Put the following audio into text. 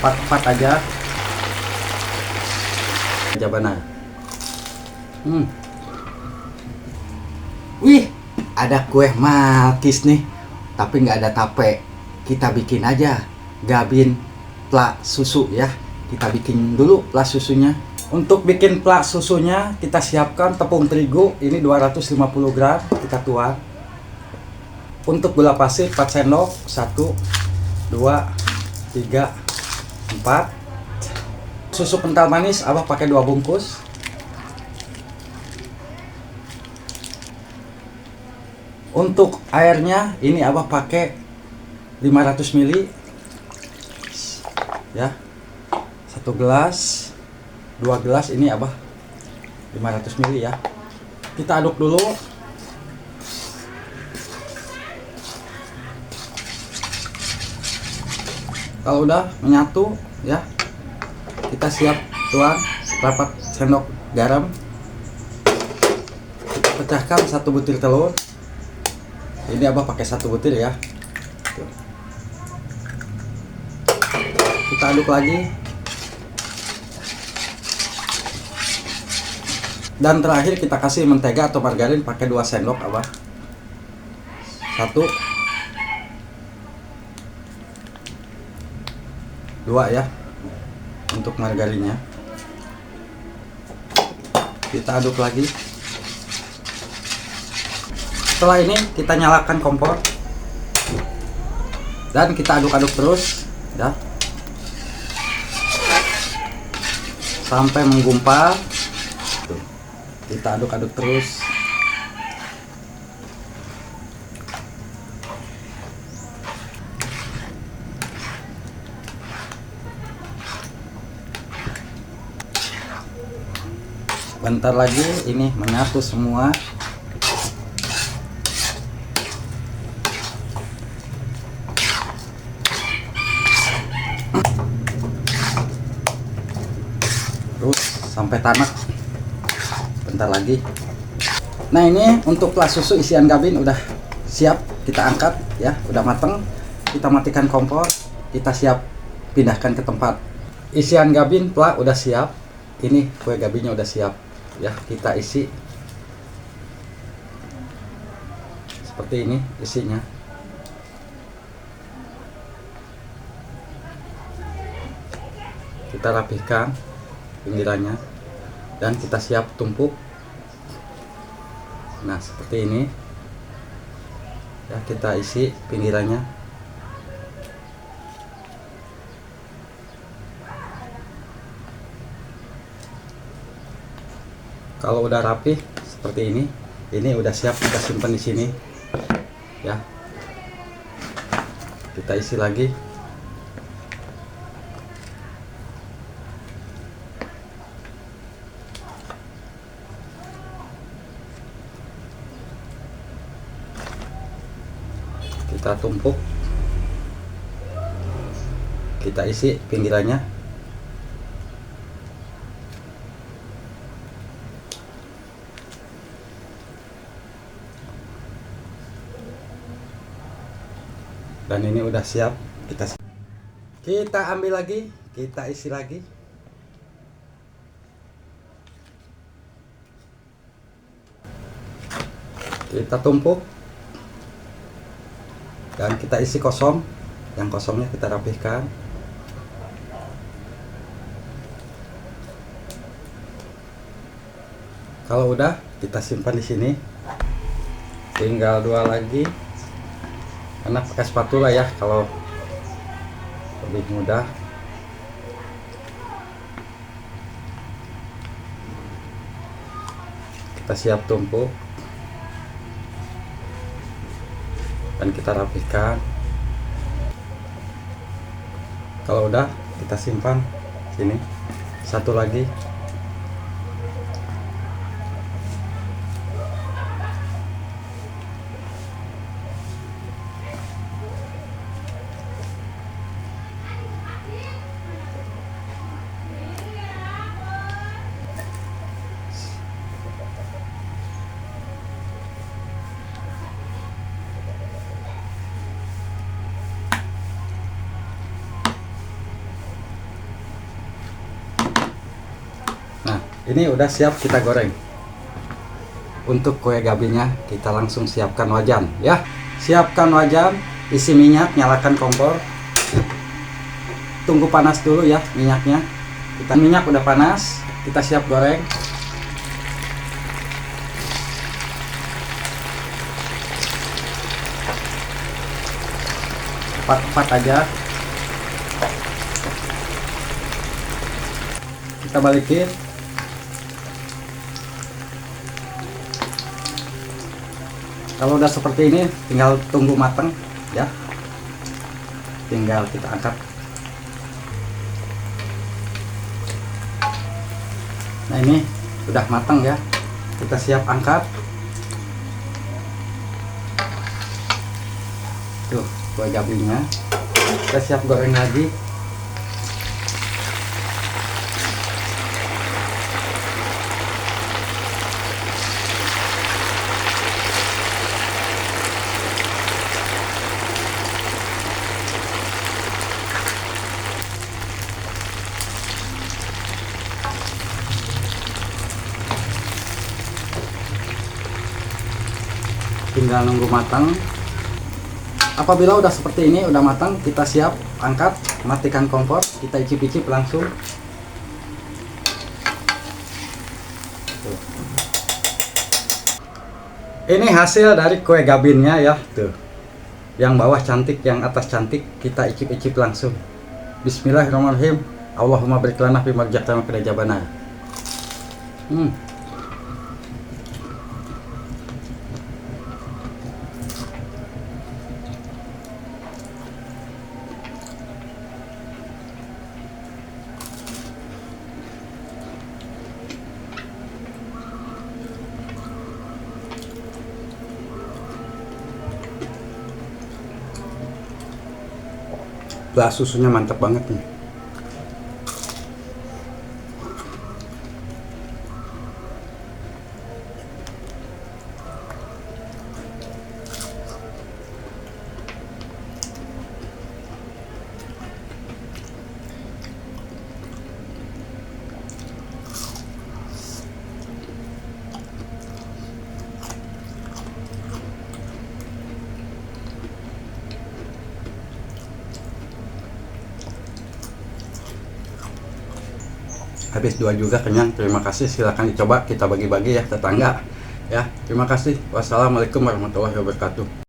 4 aja. Jabana. Wih, ada kue malkis nih, tapi nggak ada tape. Kita bikin aja gabin plak susu ya. Kita bikin dulu plak susunya. Untuk bikin plak susunya kita siapkan tepung terigu ini 250 gram kita tuang. Untuk gula pasir 4 sendok, 1 2 3 4. Susu kental manis abah pakai 2 bungkus. Untuk airnya ini abah pakai 500 ml ya, 1 gelas, 2 gelas, ini abah 500 ml ya. Kita aduk dulu. Kalau udah menyatu ya, kita siap tuang seperempat sendok garam. Kita pecahkan 1 butir telur. Ini abah pakai 1 butir ya. Tuh. Kita aduk lagi. Dan terakhir kita kasih mentega atau margarin pakai 2 sendok abah. 1 2 ya untuk margarinnya. Kita aduk lagi. Setelah ini kita nyalakan kompor dan kita aduk-aduk terus ya sampai menggumpal. Tuh. Kita aduk-aduk terus. Bentar lagi ini menyatu semua. Terus sampai tanak. Bentar lagi. Nah, ini untuk plak susu isian gabin udah siap, kita angkat ya, udah mateng. Kita matikan kompor, kita siap pindahkan ke tempat. Isian gabin plak udah siap. Ini kue gabinnya udah siap ya, kita isi seperti ini isinya. Kita rapihkan pinggirannya dan kita siap tumpuk. Nah, seperti ini ya, kita isi pinggirannya. Kalau udah rapih seperti ini udah siap kita simpan di sini ya. Kita isi lagi. Kita tumpuk, kita isi pinggirannya. Dan ini udah siap, kita ambil lagi, kita isi lagi. Kita tumpuk dan kita isi kosong. Yang kosongnya kita rapihkan. Kalau udah, kita simpan di sini. Tinggal 2 lagi. Enak pakai spatula ya kalau lebih mudah. Kita siap tumpuk dan kita rapihkan. Kalau udah, kita simpan sini. 1 lagi. Ini udah siap kita goreng. Untuk kue gabinnya kita langsung siapkan wajan ya. Siapkan wajan, isi minyak, nyalakan kompor. Tunggu panas dulu ya minyaknya. Minyak udah panas, kita siap goreng. Empat aja. Kita balikin. Kalau udah seperti ini tinggal tunggu matang ya. Tinggal kita angkat. Nah ini udah matang ya. Kita siap angkat. Tuh kue gabinnya. Kita siap goreng lagi. Tinggal nunggu matang. Apabila udah seperti ini, udah matang, kita siap angkat, matikan kompor, kita icip-icip langsung. Tuh. Ini hasil dari kue gabinnya ya, tuh. Yang bawah cantik, yang atas cantik, kita icip-icip langsung. Bismillahirrahmanirrahim. Allahumma barik lana fi ma razaqtana wa qina adzabannar. Lah susunya mantap banget nih. Habis 2 juga kenyang. Terima kasih, silahkan dicoba, kita bagi-bagi ya tetangga ya. Terima kasih. Wassalamualaikum warahmatullahi wabarakatuh.